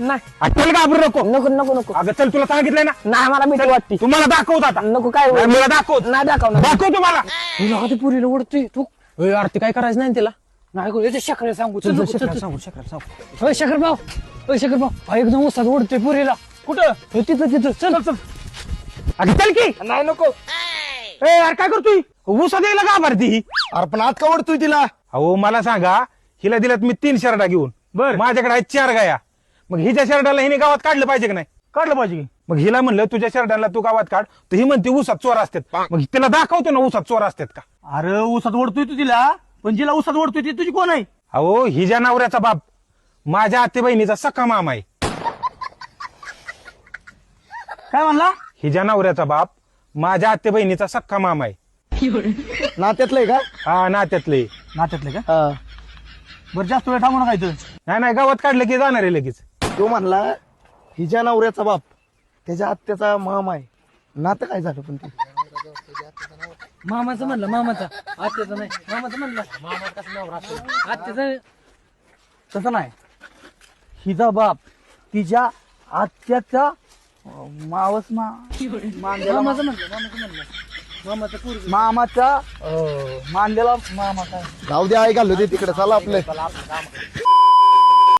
नाही चल घाबरू नको. नको नको नको. अगं चल तुला सांगितलंय ना. नाही मला भीती वाटते. तुम्हाला दाखवत आता. नको काय नाही, मला दाखवत. नाही दाखवणार. दाखव तुम्हाला. तुला ते पुरीला ओढतोय तू. आरती काय करायचं नाही तिला. नाही करू शकर सांगू. चल, चल चल, चल चल, सांगू. सांगू. शकर भाऊ. शकर भाऊ एकदम उसात ओढतोय पुरीला. कुठं. तिथं तिथं चल चल. अगं चल की. नाही नको. यार काय करतोय. ऊसा द्यायला का भरती. अरे पण आज का ओढतोय तिला. अहो मला सांगा हिला दिल्यात मी 3 शर्टा घेऊन. बर. माझ्याकडे आहेत 4 गाया. मग हिच्या शर्टाला हिने गावात काढलं पाहिजे की नाही. काढलं पाहिजे की. मग हिला म्हणलं तुझ्या शर्टाला तू गावात काढ तर ही म्हणते ऊसात चोर असतात. मग तिला दाखवतो ना ऊसात चोर असतात का. अरे ऊसात ओढतोय तू तिला, पण जिला ऊसात ओढतोय ती तुझी कोण आहे. अहो हिच्या नवऱ्याचा बाप माझ्या आते बहिणीचा सख्खा मामा आहे. काय म्हणला. हिच्या नवऱ्याचा बाप माझ्या आते बहिणीचा सख्खा मामा आहे. नात्यातलंय का. हा नात्यातले. नात्यातलंय का. बरं जास्त वेळ थांबू नका इथं. नाही गावात काढलं की जाणार आहे लगेच. तो म्हणला हिच्या नवऱ्याचा बाप त्याच्या आत्याचा मामा आहे. नातं काय झालं पण ते. मामाचं म्हणलं मामाचा आत्याचं नाही. मामाचं म्हणलं आत्याचं तसं नाही. हिचा बाप तिच्या आत्याचा मावस मामाचं म्हणलं मामाचं पूर्वी मामाचा मानलेला मामा काय. जाऊ दे आई घालू दे तिकडे. चला आपलं.